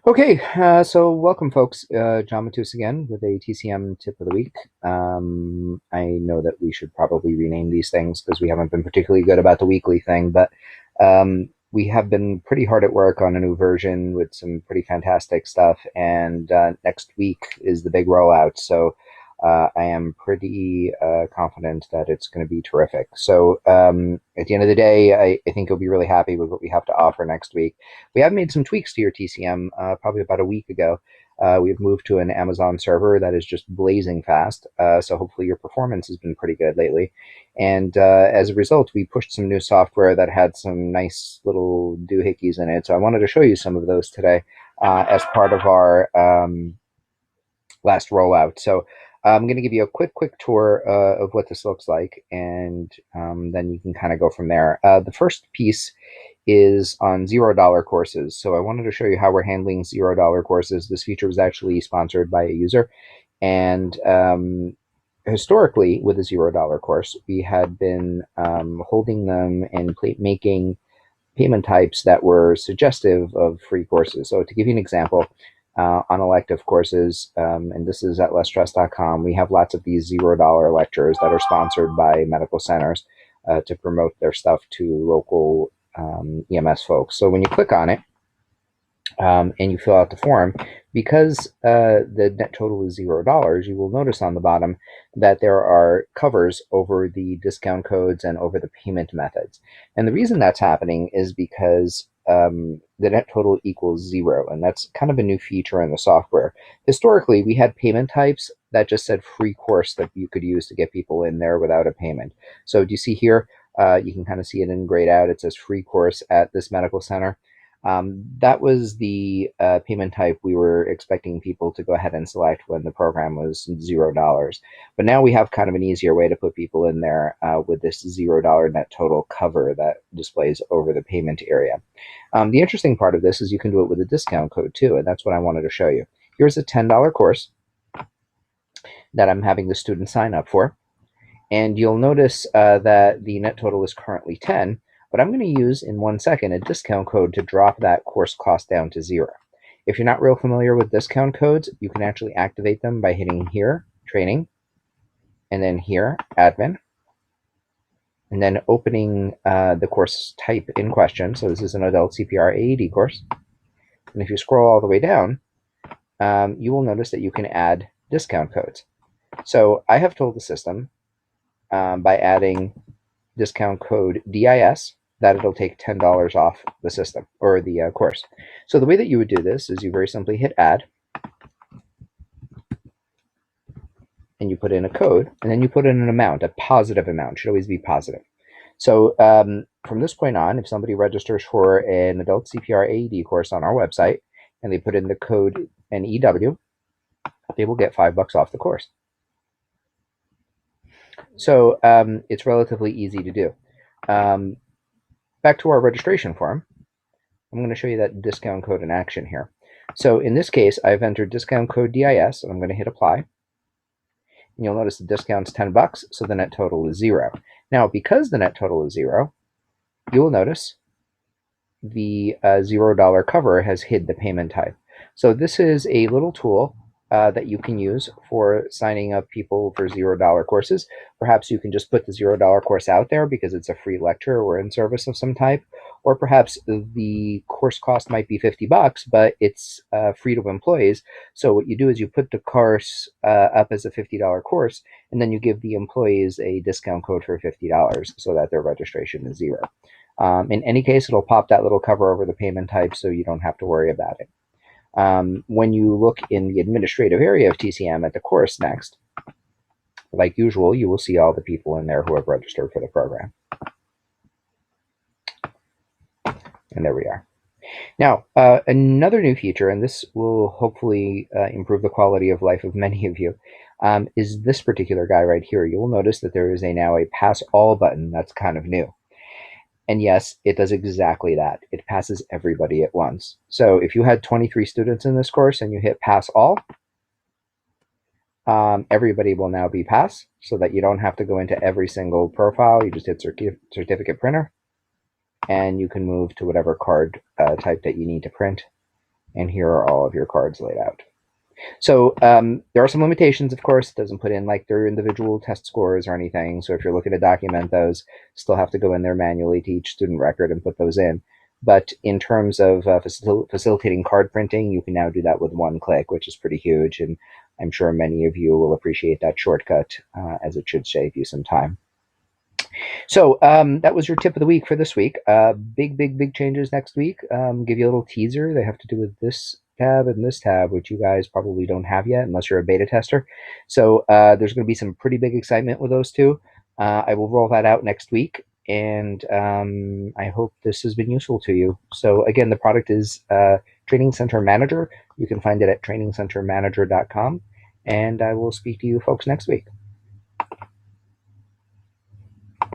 Okay, so welcome, folks. John Matus again with a TCM tip of the week. I know that we should probably rename these things because we haven't been particularly good about the weekly thing, but we have been pretty hard at work on a new version with some pretty fantastic stuff, and next week is the big rollout. So I am pretty confident that it's going to be terrific. So at the end of the day, I think you'll be really happy with what we have to offer next week. We have made some tweaks to your TCM probably about a week ago. We've moved to an Amazon server that is just blazing fast. So hopefully your performance has been pretty good lately. And as a result, we pushed some new software that had some nice little doohickeys in it. So I wanted to show you some of those today as part of our last rollout. So I'm going to give you a quick tour of what this looks like, and then you can kind of go from there. The first piece is on $0 courses. So I wanted to show you how we're handling $0 courses. This feature was actually sponsored by a user, and historically with a $0 course, we had been holding them and making payment types that were suggestive of free courses. So to give you an example, on elective courses, and this is at lessstress.com, we have lots of these $0 lectures that are sponsored by medical centers to promote their stuff to local EMS folks. So when you click on it and you fill out the form, because the net total is $0, you will notice on the bottom that there are covers over the discount codes and over the payment methods. And the reason that's happening is because the net total equals 0, and that's kind of a new feature in the software. Historically, we had payment types that just said free course that you could use to get people in there without a payment. So do you see here? You can kind of see it in grayed out. It says free course at this medical center. That was the payment type we were expecting people to go ahead and select when the program was $0. But now we have kind of an easier way to put people in there with this $0 net total cover that displays over the payment area. The interesting part of this is you can do it with a discount code too, and that's what I wanted to show you. Here's a $10 course that I'm having the student sign up for, and you'll notice that the net total is currently 10. But I'm going to use in 1 second a discount code to drop that course cost down to 0. If you're not real familiar with discount codes, you can actually activate them by hitting here, training, and then here, admin, and then opening the course type in question. So this is an adult CPR AED course. And if you scroll all the way down, you will notice that you can add discount codes. So I have told the system by adding discount code DIS that it'll take $10 off the system or the course. So the way that you would do this is you very simply hit add, and you put in a code, and then you put in an amount, a positive amount, should always be positive. So from this point on, if somebody registers for an adult CPR AED course on our website and they put in the code NEW, they will get $5 off the course. So it's relatively easy to do. Back to our registration form, I'm going to show you that discount code in action here. So in this case, I've entered discount code DIS, and I'm going to hit apply. And you'll notice the discount's $10, so the net total is 0. Now, because the net total is 0, you will notice the $0 cover has hid the payment type. So this is a little tool that you can use for signing up people for $0 courses. Perhaps you can just put the $0 course out there because it's a free lecture or in service of some type, or perhaps the course cost might be $50, but it's free to employees. So what you do is you put the course up as a $50 course, and then you give the employees a discount code for $50 so that their registration is 0. In any case, it'll pop that little cover over the payment type so you don't have to worry about it. When you look in the administrative area of TCM at the course next, like usual, you will see all the people in there who have registered for the program. And there we are. Now, another new feature, and this will hopefully improve the quality of life of many of you, is this particular guy right here. You will notice that there is now a pass all button that's kind of new. And yes, it does exactly that. It passes everybody at once. So if you had 23 students in this course and you hit pass all, everybody will now be pass, so that you don't have to go into every single profile. You just hit certificate printer, and you can move to whatever card type that you need to print. And here are all of your cards laid out. So there are some limitations, of course. It doesn't put in like their individual test scores or anything. So if you're looking to document those, still have to go in there manually to each student record and put those in. But in terms of facilitating card printing, you can now do that with one click, which is pretty huge. And I'm sure many of you will appreciate that shortcut, as it should save you some time. So that was your tip of the week for this week. Big changes next week. Give you a little teaser. They have to do with this tab and this tab, which you guys probably don't have yet unless you're a beta tester. So there's going to be some pretty big excitement with those two. I will roll that out next week, and I hope this has been useful to you. So again, the product is Training Center Manager. You can find it at trainingcentermanager.com, and I will speak to you folks next week.